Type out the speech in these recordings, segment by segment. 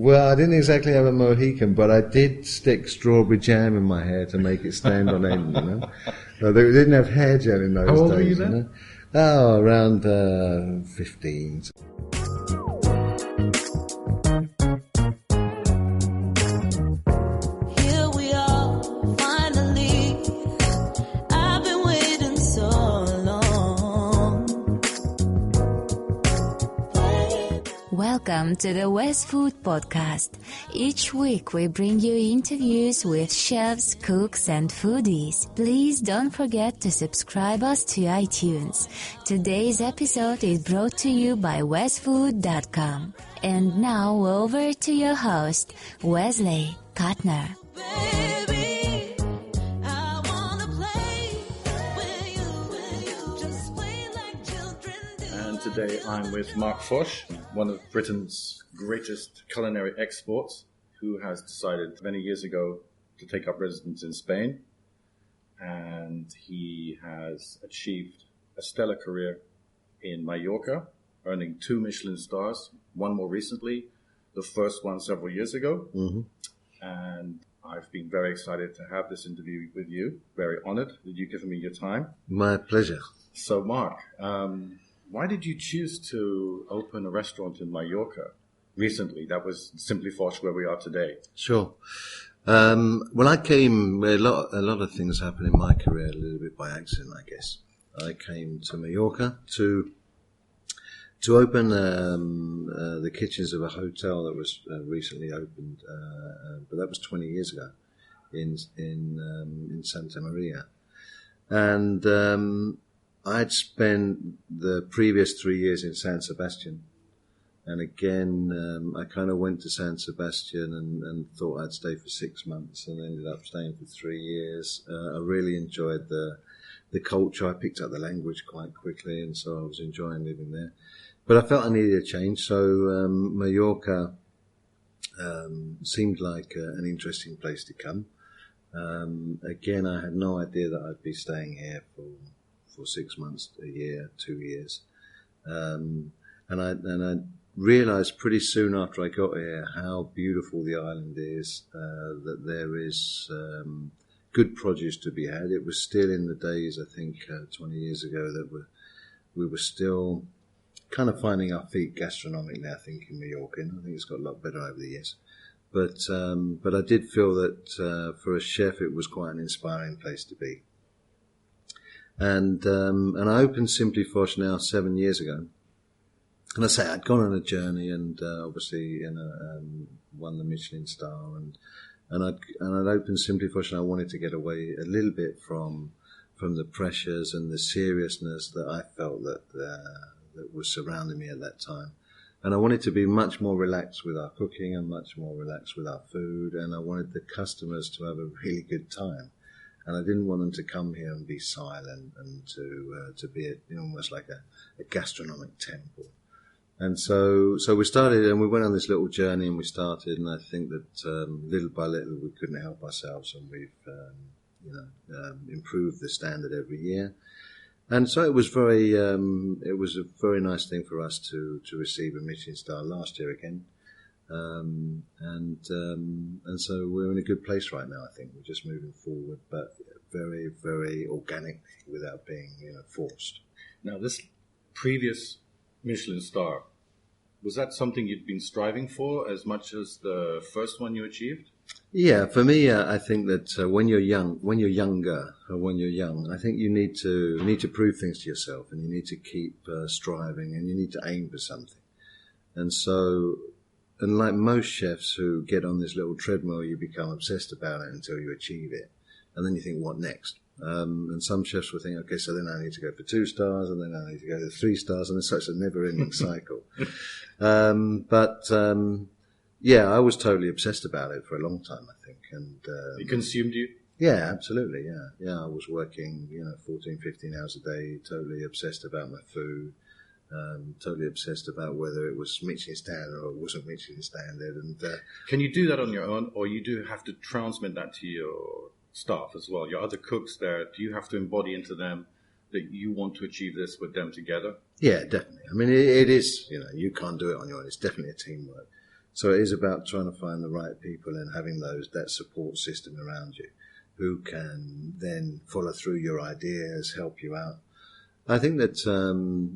Well, I didn't exactly have a Mohican, but I did stick strawberry jam in my hair to make it stand on end, you know. No, they didn't have hair gel in those days. How old were you then? You know? Oh, around 15. Here we are, finally. I've been waiting so long. Welcome to the West Food Podcast. Each week we bring you interviews with chefs, cooks and foodies. Please don't forget to subscribe us to iTunes. Today's episode is brought to you by westfood.com. And now over to your host, Wesley Kuttner. Baby, I wanna play with you just play like children do. And today I'm with Marc Fosh, one of Britain's greatest culinary exports, who has decided many years ago to take up residence in Spain. And he has achieved a stellar career in Mallorca, earning 2 Michelin stars, one more recently, the first one several years ago. Mm-hmm. And I've been very excited to have this interview with you. Very honored that you've given me your time. My pleasure. So, Marc, why did you choose to open a restaurant in Mallorca recently? That was Simply Fosh, where we are today. Sure. Well, I came, a lot of things happened in my career a little bit by accident, I guess. I came to Mallorca to open the kitchens of a hotel that was recently opened, but that was 20 years ago in Santa Maria. And I'd spent the previous 3 years in San Sebastian. And again, I kind of went to San Sebastian and thought I'd stay for 6 months and ended up staying for 3 years. I really enjoyed the culture. I picked up the language quite quickly, and so I was enjoying living there. But I felt I needed a change, so Mallorca seemed like an interesting place to come. Again, I had no idea that I'd be staying here for 6 months, a year, 2 years. And I realized pretty soon after I got here how beautiful the island is, that there is good produce to be had. It was still in the days, I think, 20 years ago that we were still kind of finding our feet gastronomically, I think, in Mallorca. I think it's got a lot better over the years. But I did feel that for a chef it was quite an inspiring place to be. And I opened Simply Fosh now 7 years ago. And I say I'd gone on a journey, and obviously won the Michelin Star, and I'd opened Simply Fosh, and I wanted to get away a little bit from the pressures and the seriousness that I felt that was surrounding me at that time. And I wanted to be much more relaxed with our cooking and much more relaxed with our food, and I wanted the customers to have a really good time. And I didn't want them to come here and be silent and to be almost like a gastronomic temple. And so we started, and we went on this little journey, and we started, and I think that little by little we couldn't help ourselves, and we've improved the standard every year. And so it was it was a very nice thing for us to receive a Michelin star last year again. And so we're in a good place right now, I think. We're just moving forward, but very, very organically without being, forced. Now, this previous Michelin star, was that something you'd been striving for as much as the first one you achieved? Yeah, for me, I think that when you're young, I think you need to prove things to yourself, and you need to keep striving, and you need to aim for something. And so, and like most chefs who get on this little treadmill, you become obsessed about it until you achieve it, and then you think, what next? And some chefs will think, okay, so then I need to go for 2 stars, and then I need to go to 3 stars, and it's such a never-ending cycle. Yeah, I was totally obsessed about it for a long time, I think. And it consumed you? Yeah, absolutely, yeah. I was working, 14, 15 hours a day, totally obsessed about my food, totally obsessed about whether it was Michelin standard or it wasn't Michelin standard. And can you do that on your own, or you do have to transmit that to your staff as well? Your other cooks there, do you have to embody into them that you want to achieve this with them together? Yeah, definitely. I mean, it is, you can't do it on your own. It's definitely a teamwork. So it is about trying to find the right people and having that support system around you who can then follow through your ideas, help you out. I think that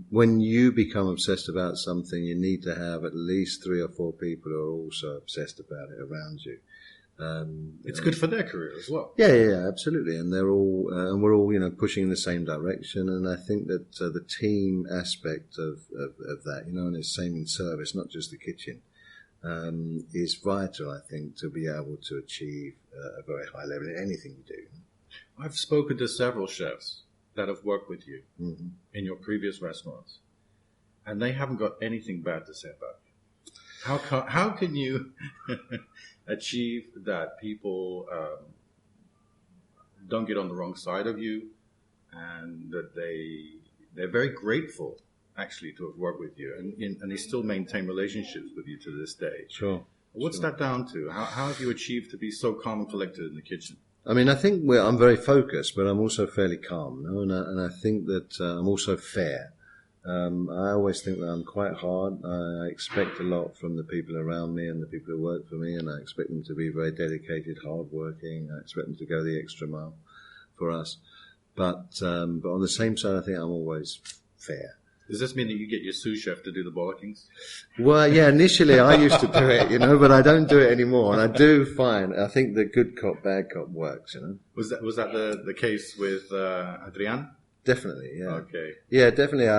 when you become obsessed about something, you need to have at least 3 or 4 people who are also obsessed about it around you. It's good for their career as well. Yeah, absolutely. And they're all, and we're all, pushing in the same direction. And I think that the team aspect of that, and it's same in service, not just the kitchen, is vital, I think, to be able to achieve a very high level in anything you do. I've spoken to several chefs that have worked with you in your previous restaurants, and they haven't got anything bad to say about you. How can you achieve that people don't get on the wrong side of you, and that they're very grateful actually to have worked with you, and they still maintain relationships with you to this day? Sure. What's that down to? How have you achieved to be so calm and collected in the kitchen? I mean, I think I'm very focused, but I'm also fairly calm, and I think that I'm also fair. I always think that I'm quite hard. I expect a lot from the people around me and the people who work for me, and I expect them to be very dedicated, hardworking. I expect them to go the extra mile for us. But on the same side, I think I'm always fair. Does this mean that you get your sous chef to do the bollockings? Well, yeah, initially I used to do it, but I don't do it anymore. And I think the good cop, bad cop works, Was that the case with Adrian? Definitely, yeah. Okay. Yeah, definitely.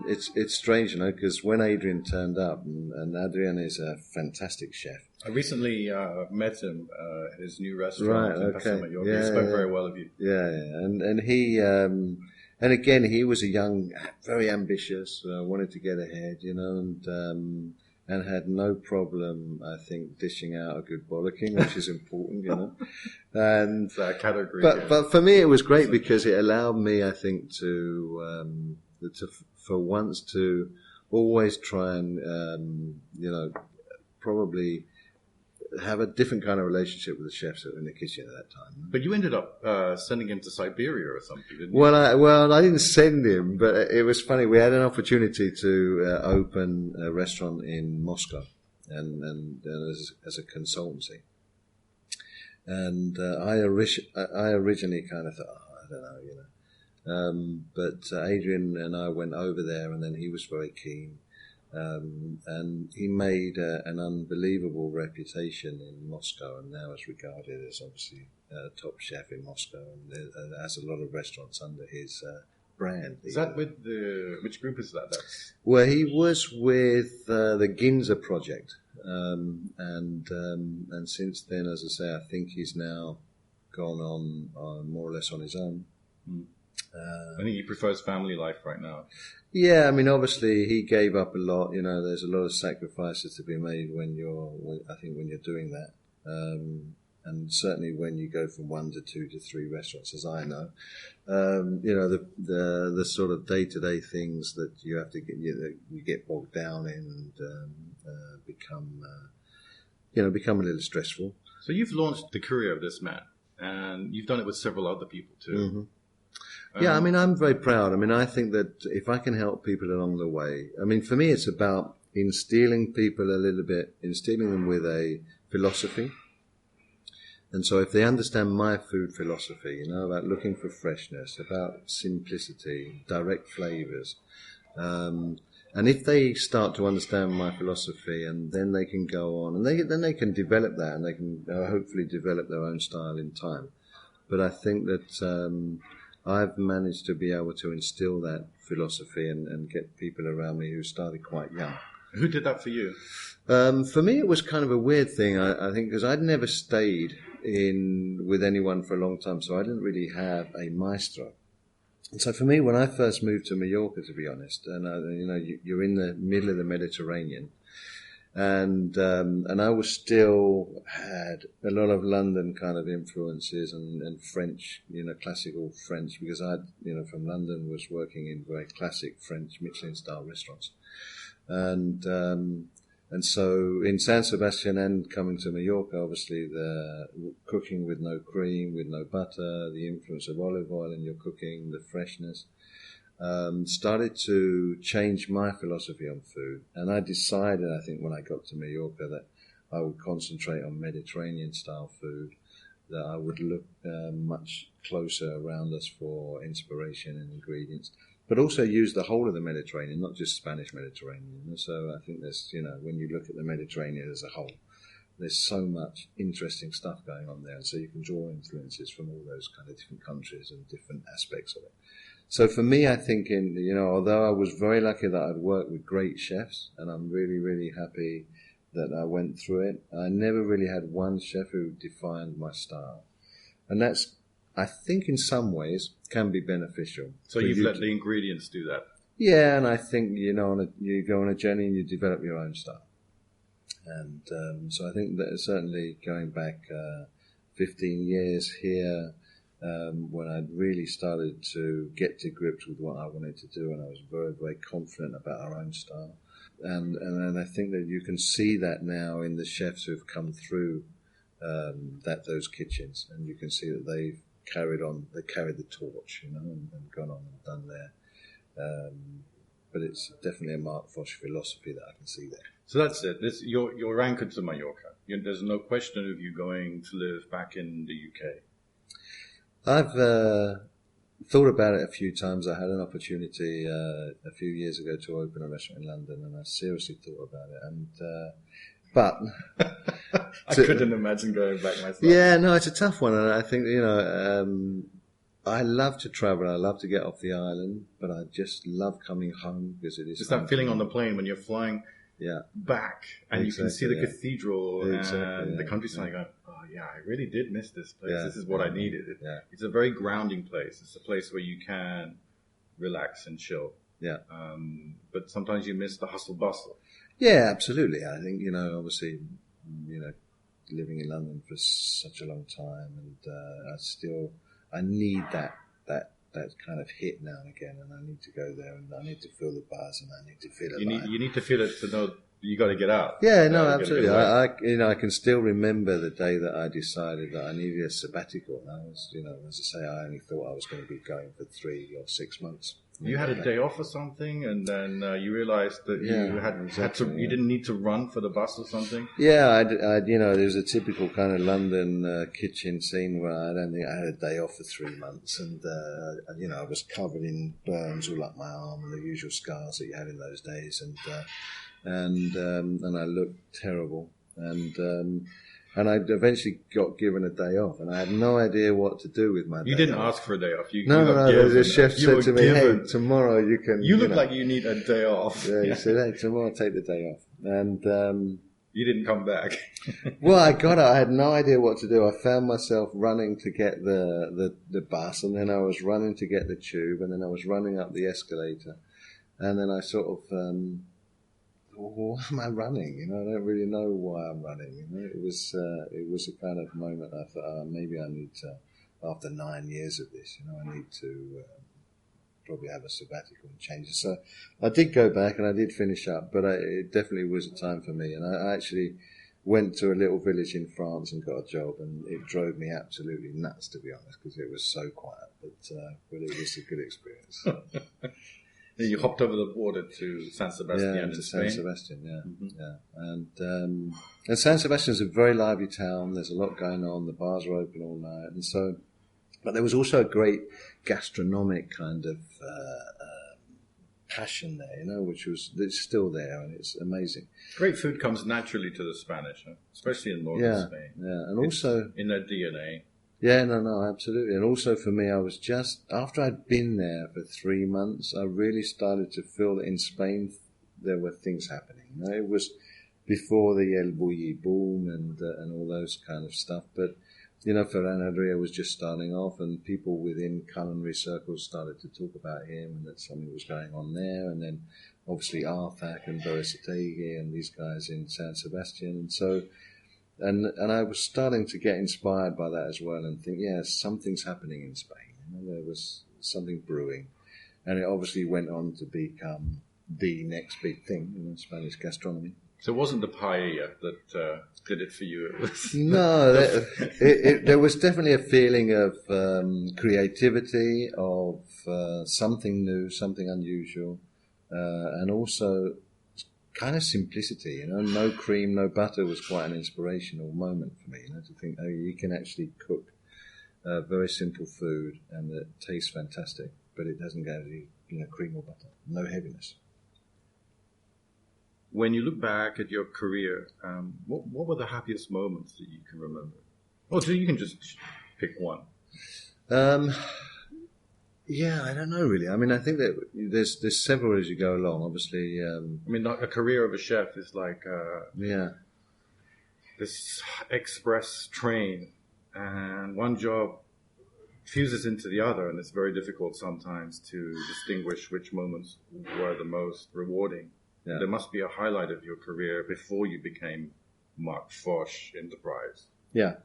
It's strange, because when Adrian turned up, and Adrian is a fantastic chef. I recently met him at his new restaurant in Palma. He spoke very well of you. Yeah. And he, and again, he was a young, very ambitious, wanted to get ahead, and had no problem, I think, dishing out a good bollocking, which is important, And that category. But for me, it was great because it allowed me, I think, to for once to always try and probably have a different kind of relationship with the chefs that were in the kitchen at that time. But you ended up sending him to Siberia or something, didn't you? Well, I didn't send him, but it was funny. We had an opportunity to open a restaurant in Moscow, and as a consultancy. And I originally kind of thought, I don't know, but Adrian and I went over there, and then he was very keen. And he made an unbelievable reputation in Moscow, and now is regarded as obviously a top chef in Moscow, and has a lot of restaurants under his brand. Is that with which group is that? Well, he was with the Ginza project, and since then, as I say, I think he's now gone on more or less on his own. I think he prefers family life right now. Yeah, I mean, obviously he gave up a lot. There's a lot of sacrifices to be made when you're doing that, and certainly when you go from 1 to 2 to 3 restaurants, as I know, the sort of day-to-day things that you have to get you get bogged down in and become a little stressful. So you've launched the career of this man, and you've done it with several other people too. Mm-hmm. Yeah, I mean, I'm very proud. I mean, I think that if I can help people along the way, I mean, for me, it's about instilling them with a philosophy. And so if they understand my food philosophy, about looking for freshness, about simplicity, direct flavors, and if they start to understand my philosophy, and then they can go on, and then they can develop that, and they can hopefully develop their own style in time. But I think that I've managed to be able to instill that philosophy and get people around me who started quite young. Who did that for you? For me, it was kind of a weird thing, I think, because I'd never stayed with anyone for a long time, so I didn't really have a maestro. And so for me, when I first moved to Mallorca, to be honest, and you're in the middle of the Mediterranean, and I was still had a lot of London kind of influences and French, classical French, because I, from London was working in very classic French Michelin Star restaurants, and so in San Sebastian and coming to Mallorca, obviously the cooking with no cream, with no butter, the influence of olive oil in your cooking, the freshness. started to change my philosophy on food. And I decided, I think, when I got to Mallorca, that I would concentrate on Mediterranean-style food, that I would look much closer around us for inspiration and ingredients, but also use the whole of the Mediterranean, not just Spanish Mediterranean. So I think there's, when you look at the Mediterranean as a whole, there's so much interesting stuff going on there. And so you can draw influences from all those kind of different countries and different aspects of it. So for me, I think although I was very lucky that I'd worked with great chefs, and I'm really, really happy that I went through it, I never really had one chef who defined my style. And that's, I think in some ways, can be beneficial. So you've let the ingredients do that? Yeah, and I think, you go on a journey and you develop your own style. And so I think that certainly going back 15 years here, when I'd really started to get to grips with what I wanted to do, and I was very, very confident about our own style. And I think that you can see that now in the chefs who've come through those kitchens, and you can see that they've carried the torch, and gone on and done there. But it's definitely a Marc Fosh philosophy that I can see there. So that's it. You're anchored to Mallorca. There's no question of you going to live back in the UK. I've thought about it a few times. I had an opportunity a few years ago to open a restaurant in London, and I seriously thought about it. But I couldn't imagine going back myself. Yeah, no, it's a tough one, and I think I love to travel. I love to get off the island, but I just love coming home because it is just that feeling on the plane when you're flying back and you can see the cathedral and the countryside. Going, oh yeah, I really did miss this place. This is what I needed. It's a very grounding place. It's a place where you can relax and chill. Yeah. But sometimes you miss the hustle bustle. Yeah, absolutely. I think obviously, living in London for such a long time, and I need that kind of hit now and again, and I need to go there, and I need to feel the buzz, and I need to feel it. You need to feel it to know you got to get out. Yeah, no, absolutely. I can still remember the day that I decided that I needed a sabbatical. And I was, as I say, I only thought I was going to be going for 3 or 6 months. You had a day off or something, and then you realized that you didn't need to run for the bus or something. Yeah, there's a typical kind of London kitchen scene where I don't think I had a day off for 3 months, and I was covered in burns all up my arm and the usual scars that you had in those days, and I looked terrible, and I eventually got given a day off, and I had no idea what to do with my day off. You didn't ask for a day off. The chef said to me, hey, tomorrow you can... You look like you need a day off. Yeah, he said, hey, tomorrow take the day off. And... you didn't come back. Well, I had no idea what to do. I found myself running to get the bus, and then I was running to get the tube, and then I was running up the escalator. And then I sort of... why am I running? I don't really know why I'm running. It was a kind of moment I thought, maybe I need to, after 9 years of this, I need to probably have a sabbatical and change it. So I did go back and I did finish up, but it definitely was a time for me. And I actually went to a little village in France and got a job, and it drove me absolutely nuts, to be honest, because it was so quiet. But it was a good experience. You hopped over the border to San Sebastian in Spain. San Sebastian, And San Sebastian is a very lively town. There's a lot going on. The bars are open all night, and so. But there was also a great gastronomic kind of passion there, it's still there, and it's amazing. Great food comes naturally to the Spanish, especially in northern Spain. Yeah, and also in their DNA. Yeah, no, absolutely. And also for me, I was just, after I'd been there for 3 months, I really started to feel that in Spain there were things happening. It was before the El Bulli boom and all those kind of stuff. But, Ferran Adrià was just starting off, and people within culinary circles started to talk about him and that something was going on there. And then obviously Arthac and Berasategui and these guys in San Sebastian. And so... And I was starting to get inspired by that as well, and think, something's happening in Spain. There was something brewing, and it obviously went on to become the next big thing, Spanish gastronomy. So it wasn't the paella that did it for you. It was No, there was definitely a feeling of creativity, of something new, something unusual, and also kind of simplicity. No cream, no butter was quite an inspirational moment for me. To think, oh, you can actually cook very simple food and it tastes fantastic, but it doesn't go to cream or butter. No heaviness. When you look back at your career, what were the happiest moments that you can remember? Or so you can just pick one. Yeah, I don't know really. I mean, I think that there's several as you go along. Obviously, I mean, like a career of a chef is like this express train, and one job fuses into the other, and it's very difficult sometimes to distinguish which moments were the most rewarding. Yeah. There must be a highlight of your career before you became Marc Fosh Enterprise. Yeah,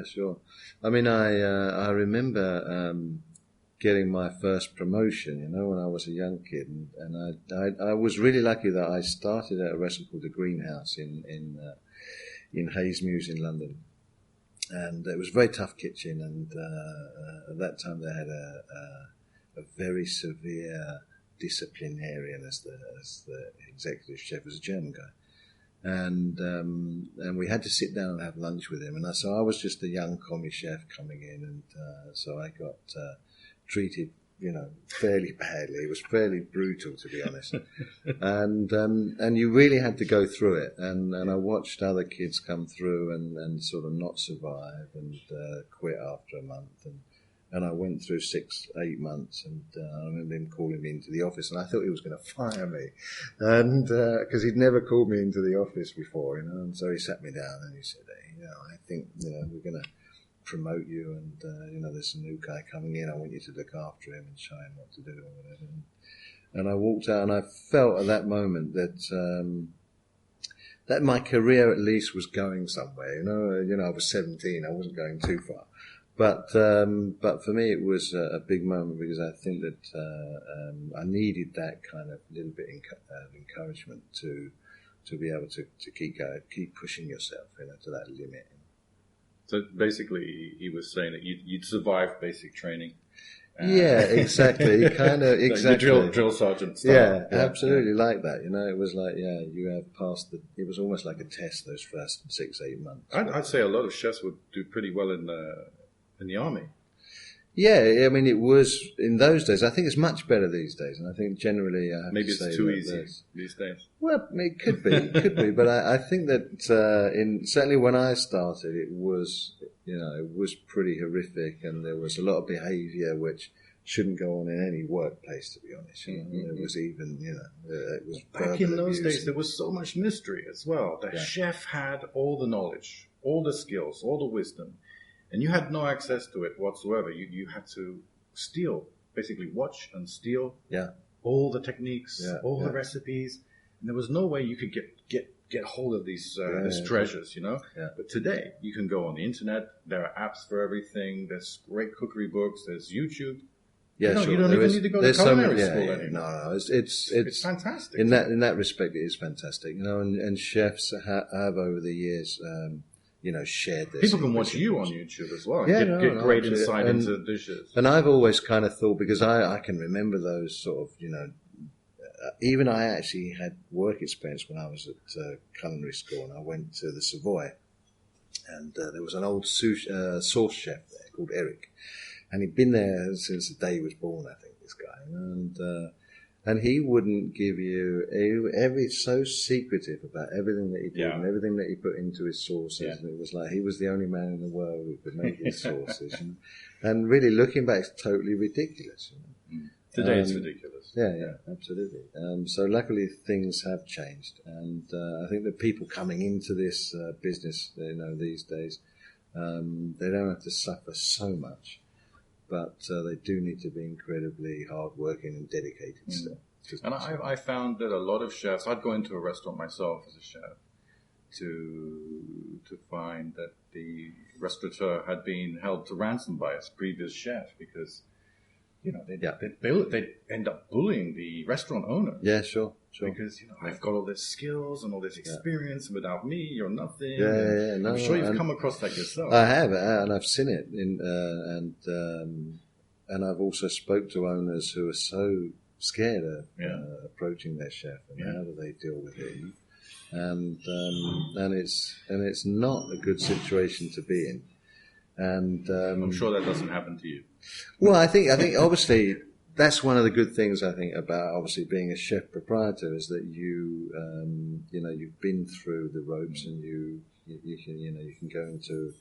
sure. I mean, I remember getting my first promotion, when I was a young kid, and I was really lucky that I started at a restaurant called the Greenhouse in Hayes Mews in London, and it was a very tough kitchen, and at that time they had a very severe disciplinarian as the executive chef, was a German guy, and we had to sit down and have lunch with him, and so I was just a young commie chef coming in, and so I got treated fairly badly. It was fairly brutal, to be honest, and you really had to go through it, and I watched other kids come through and sort of not survive and quit after a month, and I went through 6-8 months, and I remember him calling me into the office, and I thought he was going to fire me, and because he'd never called me into the office before, and so he sat me down and he said, hey, I think we're going to promote you, and there's a new guy coming in. I want you to look after him and show him what to do or whatever. And I walked out, and I felt at that moment that my career at least was going somewhere. I was 17. I wasn't going too far. But for me, it was a big moment because I think that I needed that kind of little bit of encouragement to be able to keep pushing yourself, to that limit. So basically, he was saying that you'd survived basic training. Yeah, exactly. Exactly. The drill sergeant style. Yeah, absolutely like that. It was like, you have passed it was almost like a test those first 6-8 months. I'd say a lot of chefs would do pretty well in the army. Yeah, I mean, it was in those days. I think it's much better these days, and I think generally, maybe it's too easy these days. Well, it could be, but I think that certainly when I started, it was pretty horrific, and there was a lot of behaviour which shouldn't go on in any workplace, to be honest. There was even, it was back in those days. There was so much mystery as well. The chef had all the knowledge, all the skills, all the wisdom. And you had no access to it whatsoever. You had to steal, basically watch and steal all the techniques, all the recipes. And there was no way you could get hold of these treasures, Yeah. But today, you can go on the internet. There are apps for everything. There's great cookery books. There's YouTube. Yeah, you don't even need to go to culinary school anymore. No, it's fantastic. In that respect, it is fantastic. And chefs have over the years... shared this. People can watch you on YouTube as well. Yeah, get great insight into dishes. And I've always kind of thought, because I can remember those sort of, even I actually had work experience when I was at culinary school, and I went to the Savoy, and there was an old sauce chef there called Eric, and he'd been there since the day he was born, I think, this guy, and he wouldn't give you so secretive about everything that he did and everything that he put into his sauces. And it was like he was the only man in the world who could make his sauces. And really, looking back, it's totally ridiculous. Today it's ridiculous. Yeah, absolutely. So luckily things have changed, and I think that people coming into this business, these days, they don't have to suffer so much. But they do need to be incredibly hardworking and dedicated still. And I found that a lot of chefs, I'd go into a restaurant myself as a chef to find that the restaurateur had been held to ransom by his previous chef because, they'd end up bullying the restaurant owner. Yeah, sure. Sure. Because I've got all these skills and all this experience, and without me, you're nothing. Yeah. No, I'm sure you've come across that yourself. I have, and I've seen it, and I've also spoke to owners who are so scared of approaching their chef, and how do they deal with it? And it's not a good situation to be in. And I'm sure that doesn't happen to you. Well, I think obviously that's one of the good things I think about obviously being a chef proprietor is that you've been through the ropes, and you can go into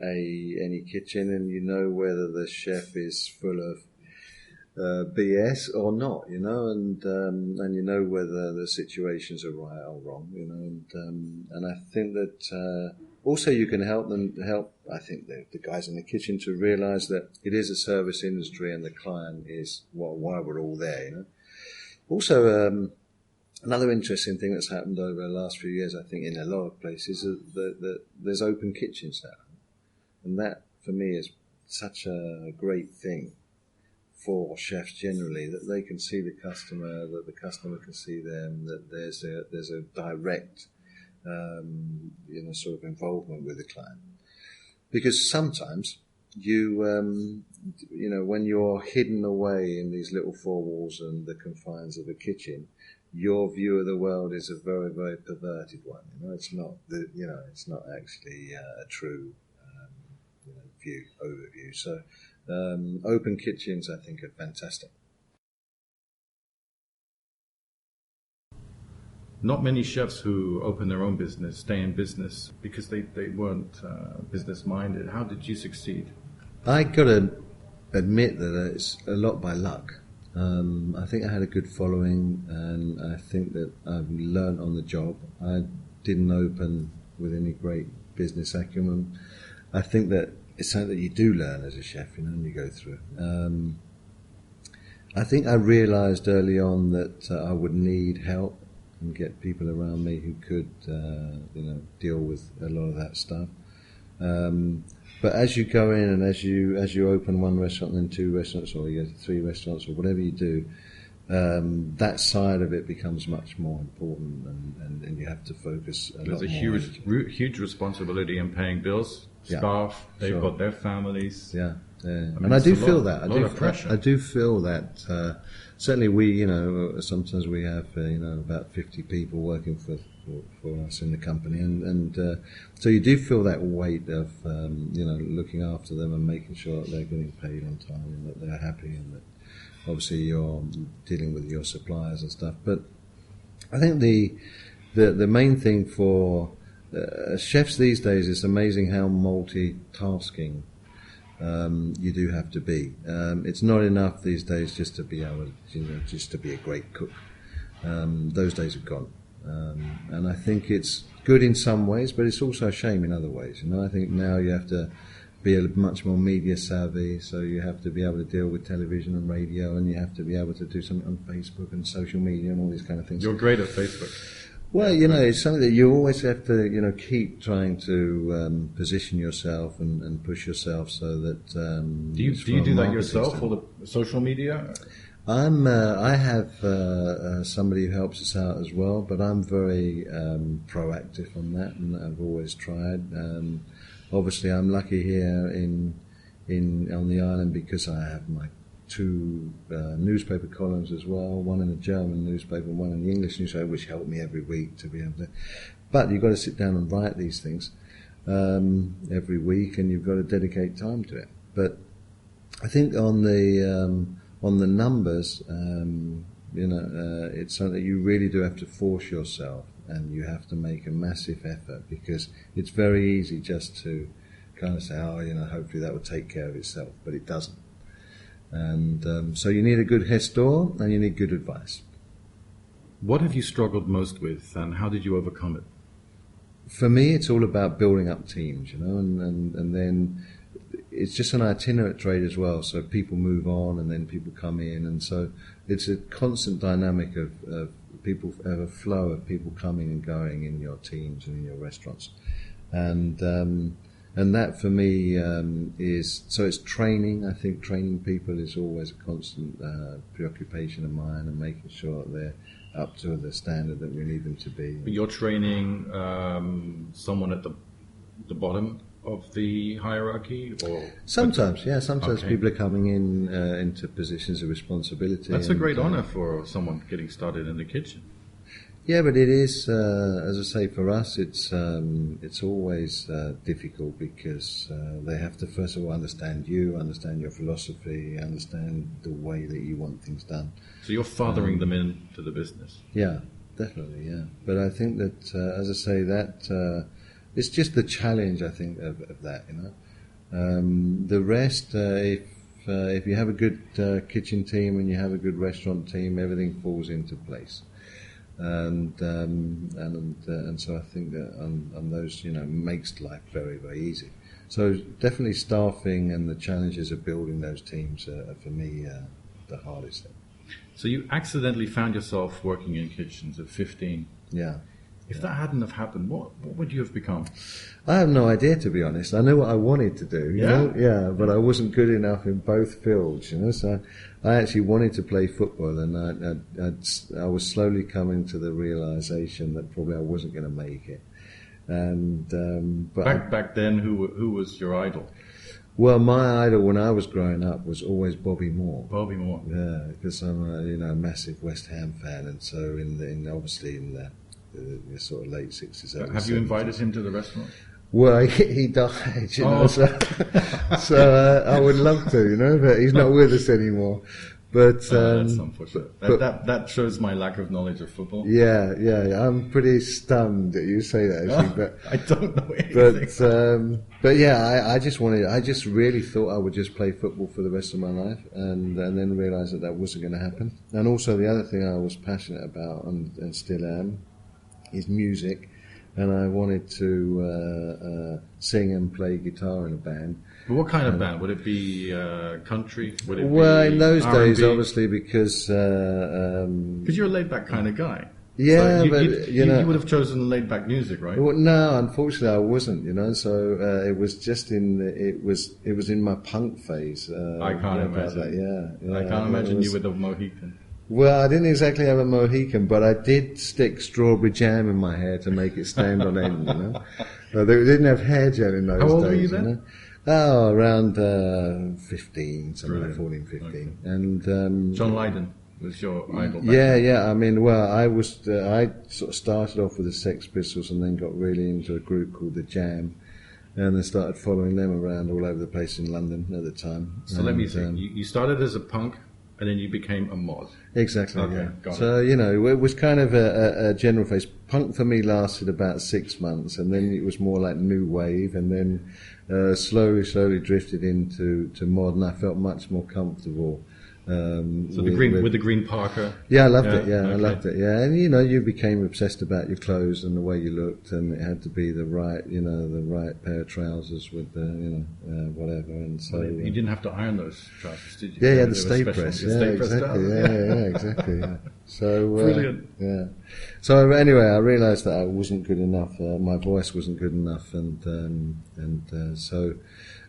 any kitchen and you know whether the chef is full of BS or not, and you know whether the situations are right or wrong, and I think that also you can help I think the guys in the kitchen to realise that it is a service industry and the client is why we're all there, Also, another interesting thing that's happened over the last few years, I think, in a lot of places, is that there's open kitchens now, and that for me is such a great thing for chefs generally, that they can see the customer, that the customer can see them, that there's a direct sort of involvement with the client. Because sometimes when you're hidden away in these little four walls and the confines of a kitchen, your view of the world is a very, very perverted one. It's not it's not actually a true overview. So open kitchens, I think, are fantastic. Not many chefs who open their own business stay in business because they weren't business-minded. How did you succeed? I got to admit that it's a lot by luck. I think I had a good following, and I think that I've learned on the job. I didn't open with any great business acumen. I think that it's something that you do learn as a chef, and you go through. I think I realised early on that I would need help and get people around me who could, deal with a lot of that stuff. But as you go in and as you open one restaurant and then two restaurants, or you go to three restaurants, or whatever you do, that side of it becomes much more important, and you have to focus a lot more. There's a huge responsibility in paying bills. Staff, they've got their families. Yeah. And I do feel that. A lot of pressure. I do feel that. Certainly, we, sometimes we have, about 50 people working for us in the company, and so you do feel that weight of, looking after them and making sure that they're getting paid on time and that they're happy, and that obviously you're dealing with your suppliers and stuff. But I think the main thing for chefs these days, it's amazing how multitasking you do have to be. It's not enough these days just to be able, just to be a great cook. Those days have gone, and I think it's good in some ways, but it's also a shame in other ways. I think now you have to be much more media savvy, so you have to be able to deal with television and radio, and you have to be able to do something on Facebook and social media and all these kind of things. You're great at Facebook. Well, it's something that you always have to, keep trying to position yourself and push yourself so that. Do you do that yourself, all the social media? I have somebody who helps us out as well, but I'm very proactive on that, and I've always tried. Obviously, I'm lucky here on the island because I have my two newspaper columns as well, one in the German newspaper and one in the English newspaper, which help me every week to be able to. But you've got to sit down and write these things every week, and you've got to dedicate time to it. But I think on the numbers, it's something that you really do have to force yourself, and you have to make a massive effort, because it's very easy just to kind of say, hopefully that will take care of itself, but it doesn't. And so you need a good gestor, and you need good advice. What have you struggled most with, and how did you overcome it? For me, it's all about building up teams, and then it's just an itinerant trade as well. So people move on, and then people come in, and so it's a constant dynamic of people, of a flow of people coming and going in your teams and in your restaurants, and that for me is, so it's training. I think training people is always a constant preoccupation of mine, and making sure that they're up to the standard that we need them to be. But you're training someone at the bottom of the hierarchy, or Sometimes Okay. people are coming in into positions of responsibility. that's a and, great honor for someone getting started in the kitchen. Yeah, but it is, as I say, for us, it's always difficult because they have to first of all understand you, understand your philosophy, understand the way that you want things done. So you're fathering them into the business. Yeah, definitely, yeah. But I think that, as I say, that it's just the challenge, I think, of that, you know. The rest, if you have a good kitchen team and you have a good restaurant team, everything falls into place. And so I think that on those, you know, makes life very, very easy. So definitely staffing and the challenges of building those teams are for me the hardest thing. So you accidentally found yourself working in kitchens at 15. Yeah. If that hadn't have happened, what would you have become? I have no idea, to be honest. I know what I wanted to do, you know? Yeah, but I wasn't good enough in both fields, you know. So I actually wanted to play football, and I was slowly coming to the realization that probably I wasn't going to make it. And but Back then, who was your idol? well, my idol when I was growing up was always Bobby Moore. Bobby Moore. Yeah, because I'm a massive West Ham fan, and so obviously in the sort of late 60s. early Have you 70s. invited him to the restaurant? Well, he died, you know, Oh. so I would love to, you know, but he's not with us anymore. But That's unfortunate. but- That shows my lack of knowledge of football. yeah, I'm pretty stunned that you say that, actually. But I don't know anything. but yeah, I just really thought I would just play football for the rest of my life, and then realised that wasn't going to happen. And also the other thing I was passionate about, and still am, is music. And I wanted to sing and play guitar in a band. But what kind of band? Would it be country? Would it Well, be in those days, R&B? obviously, because Because you're a laid-back kind of guy. Yeah, So but, you know- you would have chosen laid-back music, right? well, no, unfortunately, I wasn't. You know, so it was just it was in my punk phase. I can't about imagine. that, yeah, I can't it imagine was- you with a Mohican. Well, I didn't exactly have a Mohican, but I did stick strawberry jam in my hair to make it stand on end, you know. They didn't have hair gel in those How old days, were you then? know. Oh, around 15, something like Brilliant. 14, 15. Okay. And John Lydon was your idol. back yeah, then. yeah. I mean, well, I sort of started off with the Sex Pistols and then got really into a group called the Jam, and then started following them around all over the place in London at the time. So let me And, see. You started as a punk, and then you became a mod. Exactly. Okay, Yeah. got So you know, it was kind of a general phase. Punk for me lasted about 6 months, and then it was more like new wave, and then slowly drifted into mod, and I felt much more comfortable. So with the green Parker. Yeah, I loved Yeah, it. Yeah, I okay. loved it. Yeah, and you know, you became obsessed about your clothes and the way you looked, and it had to be the right pair of trousers with the, whatever. And so You didn't have to iron those trousers, did you? yeah, They the were stay special. press. The Yeah, stay press exactly. trousers, Yeah, exactly. Yeah. So Brilliant. Yeah. So anyway, I realised that I wasn't good enough. My voice wasn't good enough, and so.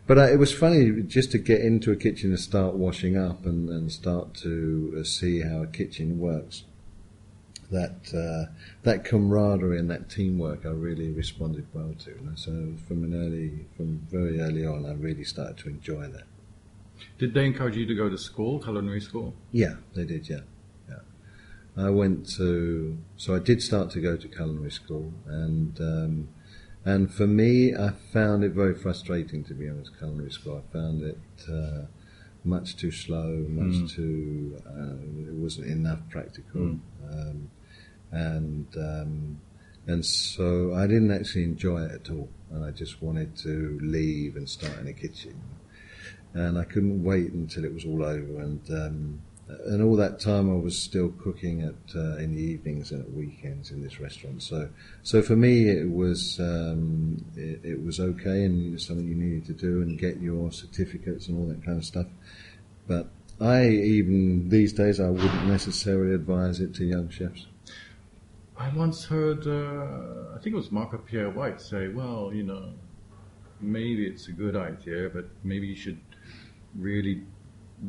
But it was funny just to get into a kitchen and start washing up and start to see how a kitchen works. That camaraderie and that teamwork, I really responded well to. You know? So from very early on, I really started to enjoy that. Did they encourage you to go to school, culinary school? Yeah, they did. Yeah. I did start to go to culinary school, and for me, I found it very frustrating, to be honest. Culinary school, I found it much too slow, much too. It wasn't enough practical, and so I didn't actually enjoy it at all. And I just wanted to leave and start in a kitchen, and I couldn't wait until it was all over. And all that time, I was still cooking in the evenings and at weekends in this restaurant. So for me, it was okay, and it was something you needed to do and get your certificates and all that kind of stuff. But even these days, I wouldn't necessarily advise it to young chefs. I once heard, I think it was Marco Pierre White say, well, maybe it's a good idea, but maybe you should really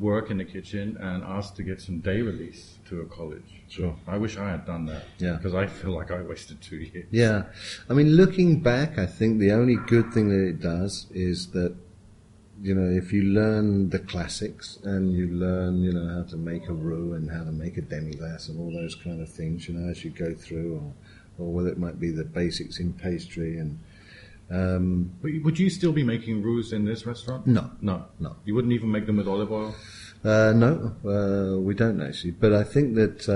work in the kitchen and asked to get some day release to a college. Sure. I wish I had done that. Yeah. Because I feel like I wasted 2 years. Yeah. I mean, looking back, I think the only good thing that it does is that, if you learn the classics and you learn, how to make a roux and how to make a demi-glace and all those kind of things, as you go through, or whether it might be the basics in pastry and... But would you still be making roux in this restaurant? No. No. No. You wouldn't even make them with olive oil? No, we don't actually. But I think that,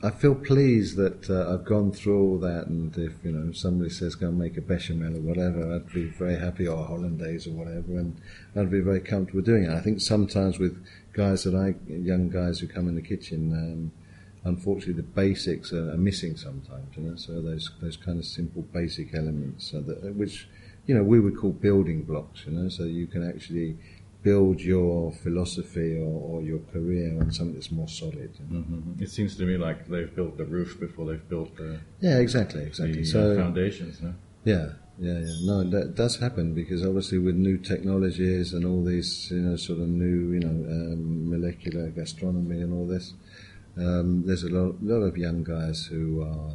I feel pleased that I've gone through all that. And if somebody says go and make a bechamel or whatever, I'd be very happy, or hollandaise or whatever, and I'd be very comfortable doing it. I think sometimes with young guys who come in the kitchen, unfortunately the basics are missing sometimes. So those kind of simple basic elements, which we would call building blocks. So you can actually build your philosophy or your career on something that's more solid. It seems to me like they've built the roof before they've built the exactly. the foundations. No? Yeah. No, that does happen because obviously with new technologies and all these, sort of new, molecular gastronomy and all this, there's a lot of young guys who are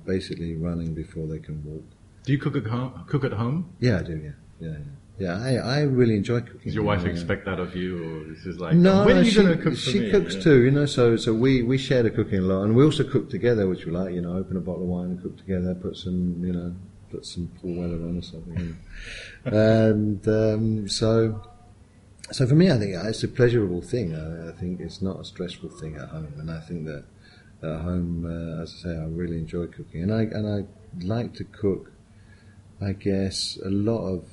basically running before they can walk. Do you cook at home? Yeah, I do. Yeah. I really enjoy cooking. Does your wife expect that of you, or this is like, no? When are you going to cook for she me? cooks too, So we share the cooking a lot, and we also cook together, which we like. Open a bottle of wine and cook together. Put some Paul Weller on or something, and so for me, I think it's a pleasurable thing. I think it's not a stressful thing at home, and I think that at home, as I say, I really enjoy cooking, and I like to cook. I guess a lot of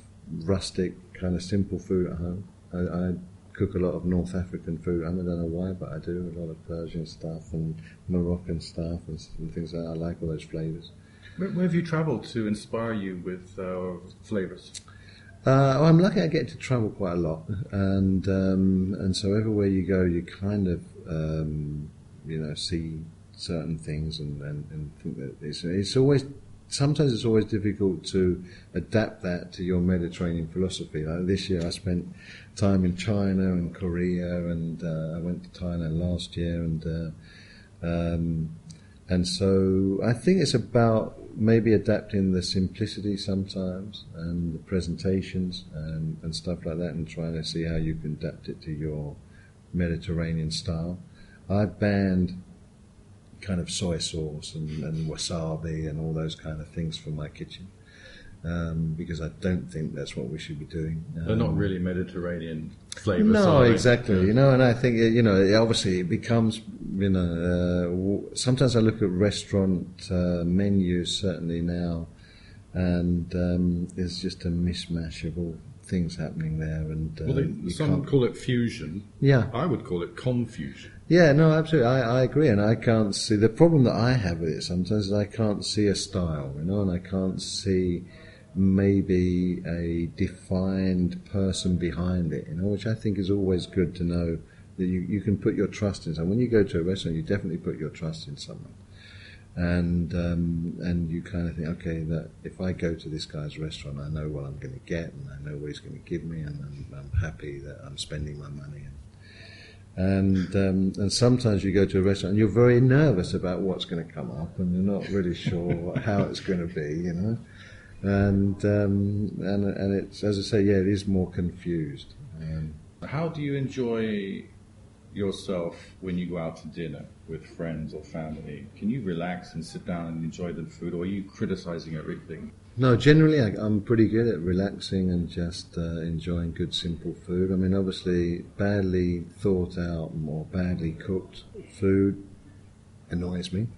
rustic kind of simple food at home. I cook a lot of North African food. I don't know why, but I do a lot of Persian stuff and Moroccan stuff and things like that. I like all those flavors. Where have you travelled to inspire you with flavors? I'm lucky. I get to travel quite a lot, and so everywhere you go, you kind of see certain things and think that it's always. Sometimes it's always difficult to adapt that to your Mediterranean philosophy. Like this year I spent time in China and Korea, and I went to Thailand last year, and so I think it's about maybe adapting the simplicity sometimes and the presentations and stuff like that, and trying to see how you can adapt it to your Mediterranean style. I've banned kind of soy sauce and wasabi and all those kind of things from my kitchen, because I don't think that's what we should be doing. They're not really Mediterranean flavors. No, exactly. And I think obviously it becomes sometimes I look at restaurant menus certainly now, and there's just a mishmash of all things happening there, and some call it fusion. Yeah, I would call it confusion. Yeah, no, absolutely. I agree, and I can't see the problem that I have with it sometimes is I can't see a style, and I can't see maybe a defined person behind it, which I think is always good to know that you can put your trust in someone. When you go to a restaurant, you definitely put your trust in someone, and you kind of think, okay, that if I go to this guy's restaurant, I know what I'm going to get, and I know what he's going to give me, and I'm happy that I'm spending my money. And sometimes you go to a restaurant and you're very nervous about what's going to come up, and you're not really sure how it's going to be, and it's, as I say, it is more confused. How do you enjoy yourself when you go out to dinner with friends or family? Can you relax and sit down and enjoy the food, or are you criticizing everything? No, generally I'm pretty good at relaxing and just enjoying good, simple food. I mean, obviously, badly thought out or badly cooked food annoys me.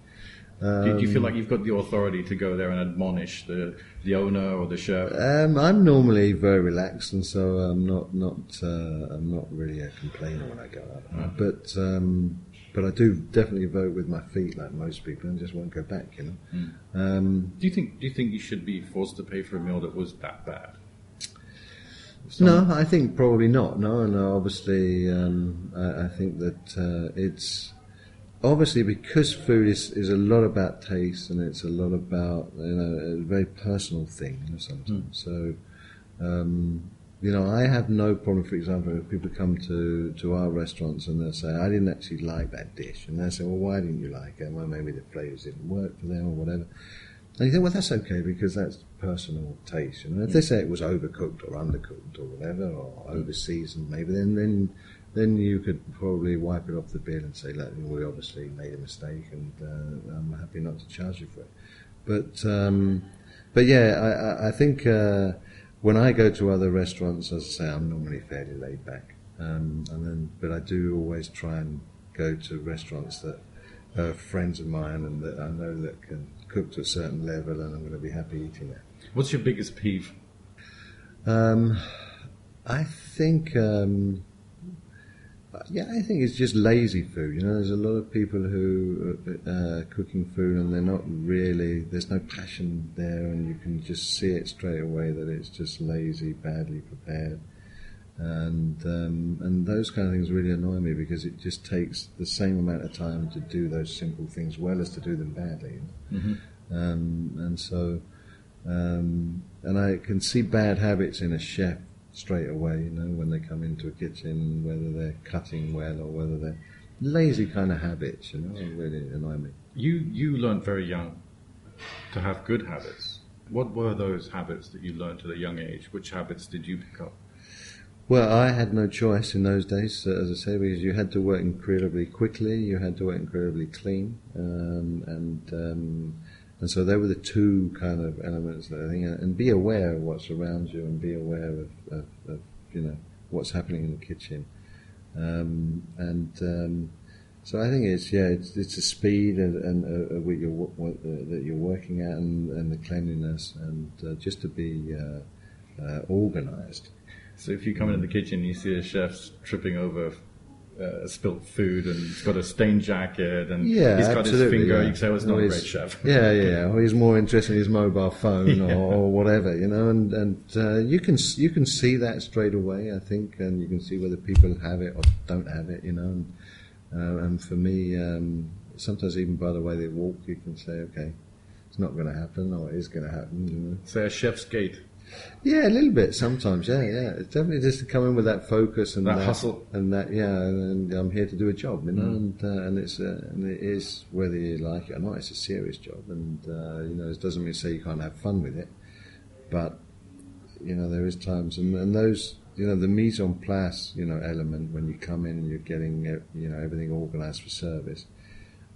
Do you feel like you've got the authority to go there and admonish the owner or the chef? I'm normally very relaxed, and so I'm not really a complainer when I go out. But I do definitely vote with my feet, like most people, and just won't go back. Do you think you should be forced to pay for a meal that was that bad? No, I think probably not. No. Obviously, I think that it's obviously because food is a lot about taste, and it's a lot about a very personal thing sometimes. So I have no problem, for example, if people come to our restaurants and they'll say, I didn't actually like that dish. And they'll say, well, why didn't you like it? Well, maybe the flavours didn't work for them or whatever. And you think, well, that's okay because that's personal taste. If they say it was overcooked or undercooked or whatever, or over-seasoned maybe, then you could probably wipe it off the bill and say, look, we obviously made a mistake and I'm happy not to charge you for it. But yeah, I think when I go to other restaurants, as I say, I'm normally fairly laid back. But I do always try and go to restaurants that are friends of mine and that I know that can cook to a certain level and I'm going to be happy eating there. What's your biggest peeve? I think it's just lazy food. There's a lot of people who are cooking food and they're not really, there's no passion there, and you can just see it straight away that it's just lazy, badly prepared. And those kind of things really annoy me because it just takes the same amount of time to do those simple things well as to do them badly. And I can see bad habits in a chef straight away, when they come into a kitchen, whether they're cutting well or whether they're lazy kind of habits, really annoy me. You learned very young to have good habits. What were those habits that you learned at a young age? Which habits did you pick up? Well, I had no choice in those days, as I say, because you had to work incredibly quickly, you had to work incredibly clean, and so they were the two kind of elements that I think, and be aware of what's around you and be aware of what's happening in the kitchen, so I think it's the speed and that you're working at and the cleanliness and just to be organised. So if you come into the kitchen and you see a chef tripping over spilt food and he's got a stained jacket and he's got his finger, you can say, well, it's not a great chef. Or he's more interested in his mobile phone or whatever, and you can see that straight away, I think, and you can see whether people have it or don't have it, and for me, sometimes even by the way they walk, you can say, okay, it's not going to happen or it is going to happen. Say a chef's gait. Yeah, a little bit sometimes. Yeah. It's definitely just to come in with that focus and that hustle, and that. Yeah, and I'm here to do a job, and it is, whether you like it or not, it's a serious job, and it doesn't mean to say you can't have fun with it, but there is times and those the mise en place element when you come in and you're getting everything organised for service.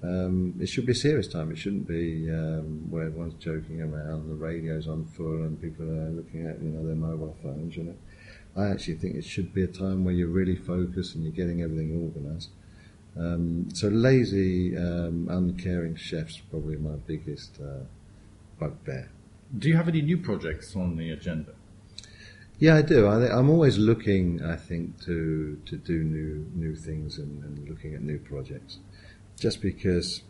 It should be a serious time. It shouldn't be where everyone's joking around, the radio's on full, and people are looking at their mobile phones. I actually think it should be a time where you're really focused and you're getting everything organised. So lazy, uncaring chefs probably my biggest bugbear. Do you have any new projects on the agenda? Yeah, I do. I'm always looking, I think, to do new things and looking at new projects. Just because,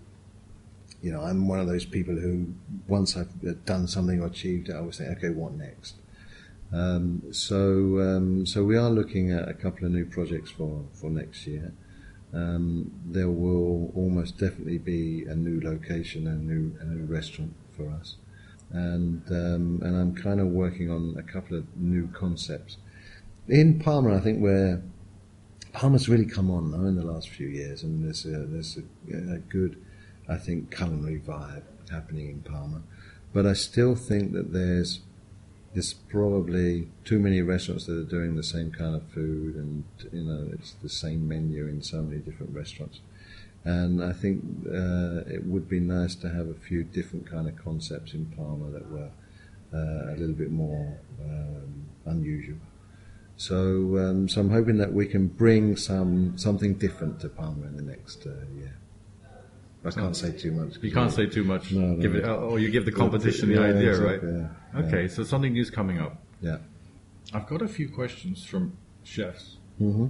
I'm one of those people who, once I've done something or achieved it, I always think, okay, what next? So we are looking at a couple of new projects for next year. There will almost definitely be a new location, a new restaurant for us, and I'm kind of working on a couple of new concepts in Palma. I think Palma's really come on though in the last few years, and there's a good, I think, culinary vibe happening in Palma. But I still think that there's probably too many restaurants that are doing the same kind of food, and it's the same menu in so many different restaurants. And I think it would be nice to have a few different kind of concepts in Palma that were a little bit more unusual. So I'm hoping that we can bring something different to Palma in the next year. I can't say too much. You can't say too much. No. Or you give the competition the idea, exactly, right? Yeah. Okay, so something new's coming up. Yeah. I've got a few questions from chefs Mm-hmm.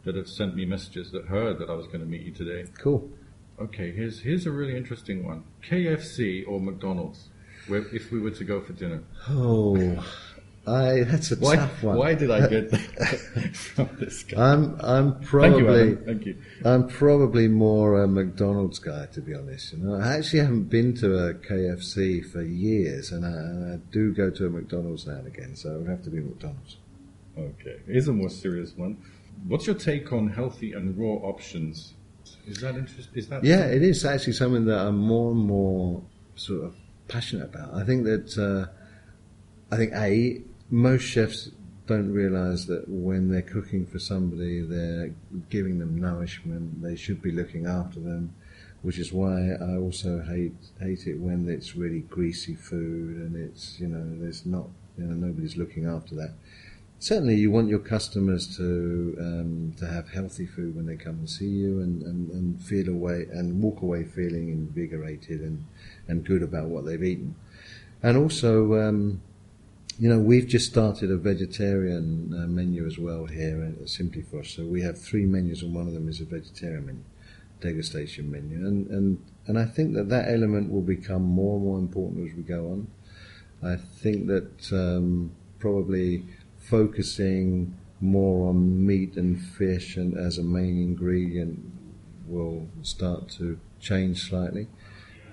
that have sent me messages that heard that I was going to meet you today. Cool. Okay, here's a really interesting one. KFC or McDonald's, if we were to go for dinner? Oh, that's a tough one. Why did I get that from this guy? I'm probably Thank you. I'm probably more a McDonald's guy, to be honest. I actually haven't been to a KFC for years, and I do go to a McDonald's now and again, so it would have to be McDonald's. Okay, here's a more serious one. What's your take on healthy and raw options? Is that interesting? Is that Yeah, it is actually something that I'm more and more sort of passionate about. I think that most chefs don't realise that when they're cooking for somebody, they're giving them nourishment. They should be looking after them, which is why I also hate it when it's really greasy food and it's there's not nobody's looking after that. Certainly, you want your customers to have healthy food when they come and see you, and feel away and walk away feeling invigorated and good about what they've eaten. And also, we've just started a vegetarian menu as well here at Simply Fosh. So we have 3 menus, and one of them is a vegetarian menu, degustation menu. And I think that element will become more and more important as we go on. I think that probably focusing more on meat and fish and as a main ingredient will start to change slightly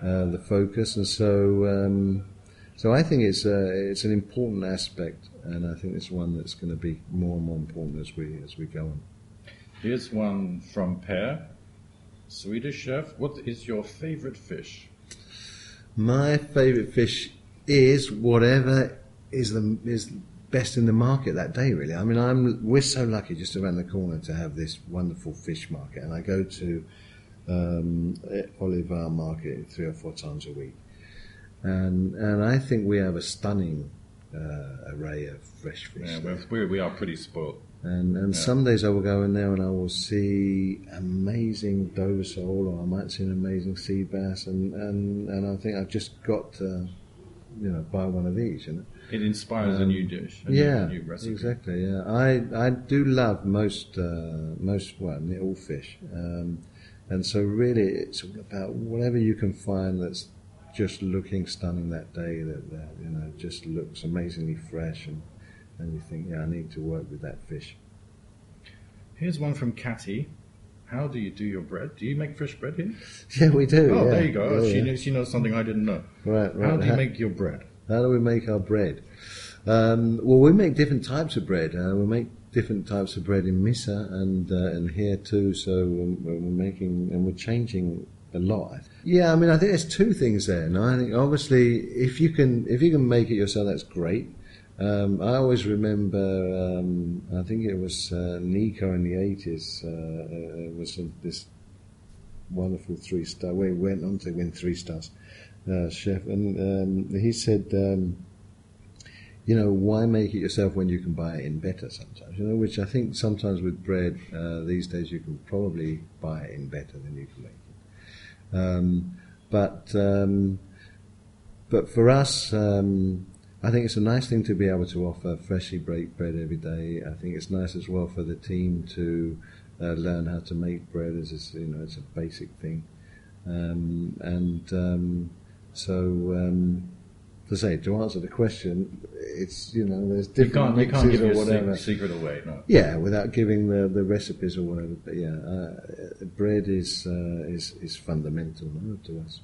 the focus, and so I think it's an important aspect, and I think it's one that's going to be more and more important as we go on. Here's one from Per, Swedish chef. What is your favorite fish? My favorite fish is whatever is best in the market that day, really. I mean, we're so lucky just around the corner to have this wonderful fish market, and I go to Olivar Market 3 or 4 times a week, and I think we have a stunning array of fresh fish. Yeah, we are pretty spoiled. And some days I will go in there and I will see amazing Dover sole, or I might see an amazing sea bass, and I think I've just got to buy one of these. It inspires a new dish, a new recipe. Exactly. Yeah, I do love most all fish, and so really it's about whatever you can find that's just looking stunning that day, that just looks amazingly fresh, and you think, I need to work with that fish. Here's one from Catty. How do you do your bread? Do you make fresh bread here? Yeah, we do. Oh, yeah. there you go. Yeah, She knows something I didn't know. Right. How do you make your bread? How do we make our bread? Well, we make different types of bread. We make different types of bread in Missa and here too. So we're making and we're changing a lot. Yeah, I mean, I think there's 2 things there. No, I think obviously if you can make it yourself, that's great. I always remember, I think it was Nico in the 80s. It was this wonderful 3-star. We went on to win 3 stars. Chef, and he said, why make it yourself when you can buy it in better sometimes? Which I think sometimes with bread these days you can probably buy it in better than you can make it. But for us, I think it's a nice thing to be able to offer freshly baked bread every day. I think it's nice as well for the team to learn how to make bread. It's a basic thing, to answer the question, it's there's different you can't mixes give or your whatever. secret away, no. Yeah, without giving the recipes or whatever. But bread is fundamental to us.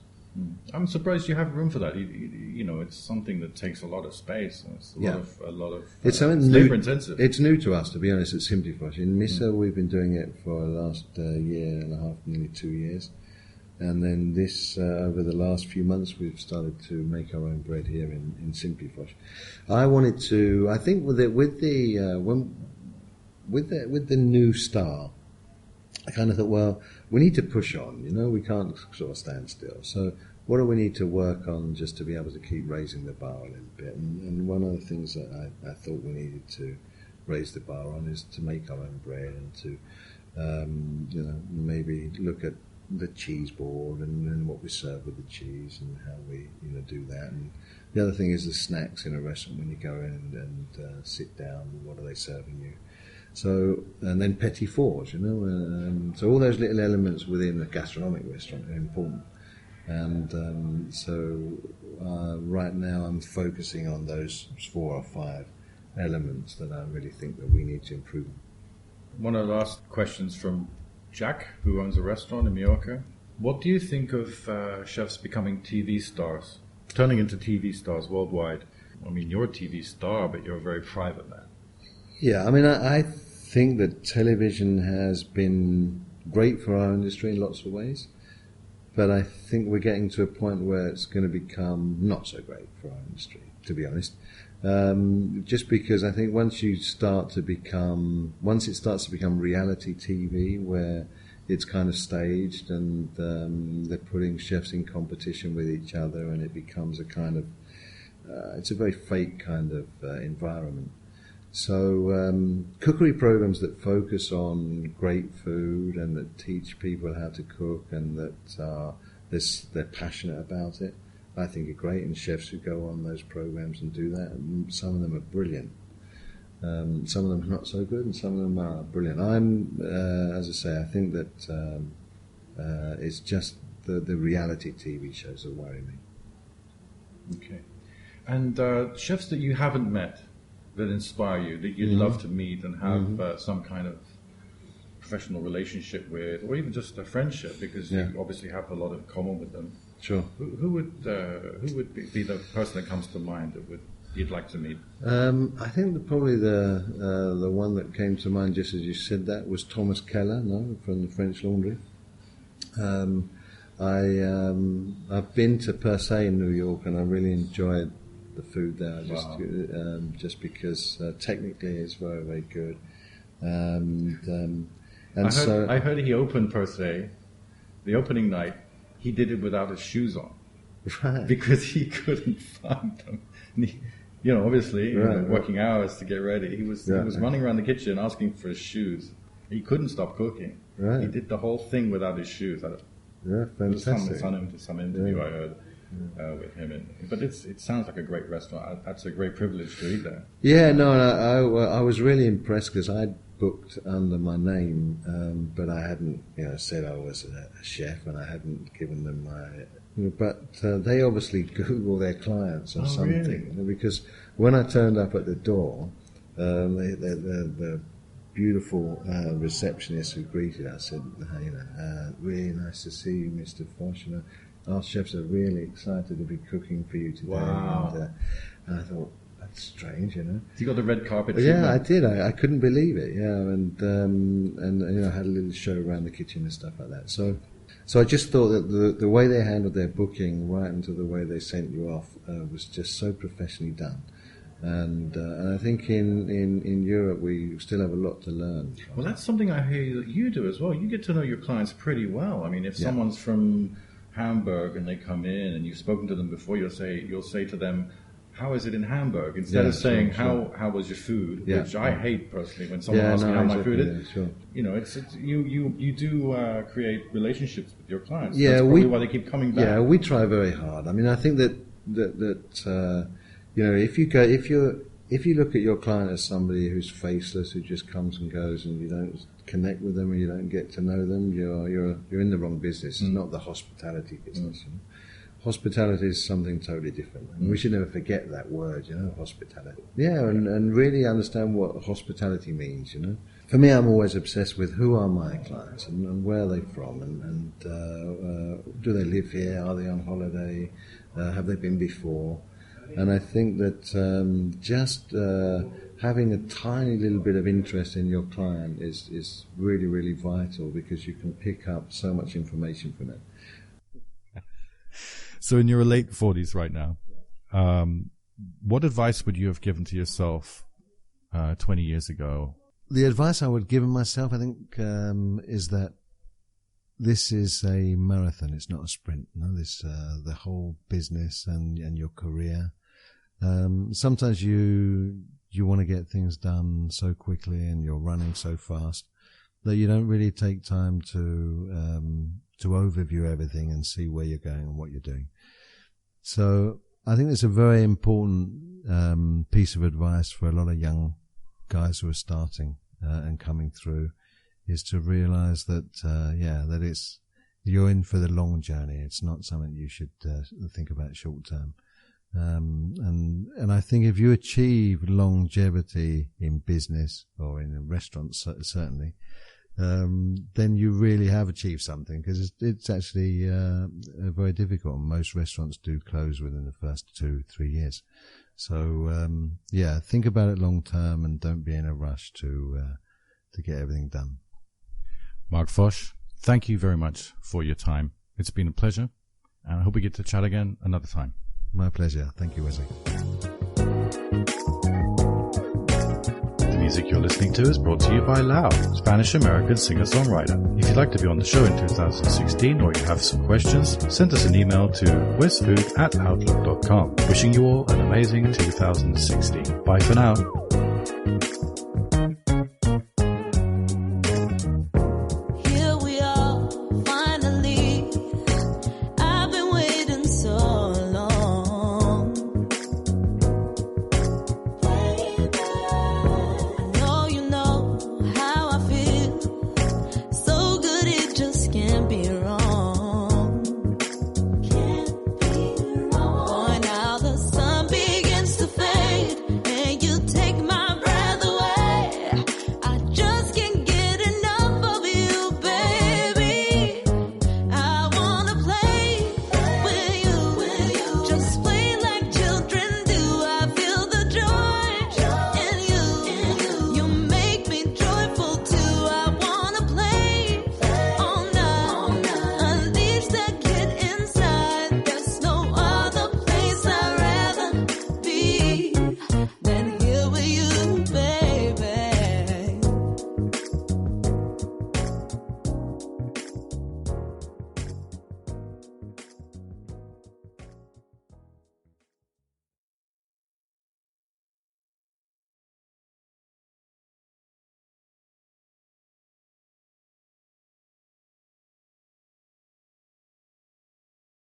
I'm surprised you have room for that. It's something that takes a lot of space. And it's a lot of. It's something labor new. intensive. It's new to us, to be honest. At Simply Fosh in Missió, we've been doing it for the last year and a half, nearly 2 years. And then over the last few months, we've started to make our own bread here in Simply Fosh. I think with the new star, I kind of thought, well, we need to push on. We can't sort of stand still. So what do we need to work on just to be able to keep raising the bar a little bit? And one of the things that I thought we needed to raise the bar on is to make our own bread and to, maybe look at the cheese board and what we serve with the cheese and how we do that. And the other thing is the snacks in a restaurant when you go in and sit down. What are they serving you? So, and then petit fours, so all those little elements within a gastronomic restaurant are important. And right now I'm focusing on those 4 or 5 elements that I really think that we need to improve. One of the last questions from Jack, who owns a restaurant in Mallorca. What do you think of chefs becoming TV stars, turning into TV stars worldwide? I mean, you're a TV star, but you're a very private man. Yeah, I mean, I think that television has been great for our industry in lots of ways, but I think we're getting to a point where it's going to become not so great for our industry, to be honest. Just because I think once it starts to become reality TV, where it's kind of staged and they're putting chefs in competition with each other, and it becomes a kind of it's a very fake kind of environment. So cookery programs that focus on great food and that teach people how to cook and that they're passionate about it, I think are great, and chefs who go on those programs and do that, and some of them are brilliant. Some of them are not so good, and some of them are brilliant. As I say, I think that it's just the reality TV shows that worry me. Okay. And chefs that you haven't met that inspire you, that you'd love to meet and have some kind of professional relationship with, or even just a friendship, because you obviously have a lot in common with them. Sure. Who would be the person that comes to mind that you'd like to meet? I think probably the one that came to mind just as you said that was Thomas Keller, from the French Laundry. I've been to Per Se in New York, and I really enjoyed the food there. Just because technically it's very, very good. I heard he opened Per Se, the opening night. He did it without his shoes on, right, because he couldn't find them. And he, obviously, working hours to get ready. He was running around the kitchen asking for his shoes. He couldn't stop cooking. Right. He did the whole thing without his shoes. Fantastic. Some interview I heard with him. But it sounds like a great restaurant. That's a great privilege to eat there. Yeah, no, I was really impressed because I'd booked under my name, but I hadn't, said I was a chef, and I hadn't given them my. But they obviously Google their clients or something, really? Because when I turned up at the door, the beautiful receptionist who greeted us said, really nice to see you, Mr. Fosh. Our chefs are really excited to be cooking for you today. Wow. And I thought, that's strange, You got the red carpet. Yeah, I did. I couldn't believe it. Yeah, and I had a little show around the kitchen and stuff like that. So I just thought that the way they handled their booking, right into the way they sent you off, was just so professionally done. And I think in Europe we still have a lot to learn. Well, that's something I hear that you do as well. You get to know your clients pretty well. I mean, if someone's from Hamburg and they come in and you've spoken to them before, you'll say to them, "How is it in Hamburg?" Instead of saying, "How was your food?" Which I hate personally when someone asks me how my food is. Sure. You do create relationships with your clients. Yeah, that's probably why they keep coming back. Yeah, we try very hard. I mean, I think that if you look at your client as somebody who's faceless, who just comes and goes, and you don't connect with them and you don't get to know them, you're in the wrong business. It's not the hospitality business. Hospitality is something totally different, and we should never forget that word, hospitality. Yeah, and really understand what hospitality means. For me, I'm always obsessed with who are my clients and where are they from, and do they live here? Are they on holiday? Have they been before? And I think that just having a tiny little bit of interest in your client is really, really vital, because you can pick up so much information from it. So in your late 40s right now, what advice would you have given to yourself 20 years ago? The advice I would give myself, I think, is that this is a marathon. It's not a sprint. The whole business and your career. Sometimes you want to get things done so quickly, and you're running so fast that you don't really take time to overview everything and see where you're going and what you're doing. So I think it's a very important piece of advice for a lot of young guys who are starting and coming through, is to realize that that you're in for the long journey. It's not something you should think about short term. And I think if you achieve longevity in business or in a restaurant, certainly, then you really have achieved something, because it's actually very difficult. Most restaurants do close within the first 2-3 years. So yeah, think about it long term and don't be in a rush to get everything done. Marc Fosh, thank you very much for your time. It's been a pleasure, and I hope we get to chat again another time. My pleasure. Thank you, Wesley. The music you're listening to is brought to you by Lau, Spanish-American singer-songwriter. If you'd like to be on the show in 2016 or you have some questions, send us an email to westfood@outlook.com. Wishing you all an amazing 2016. Bye for now.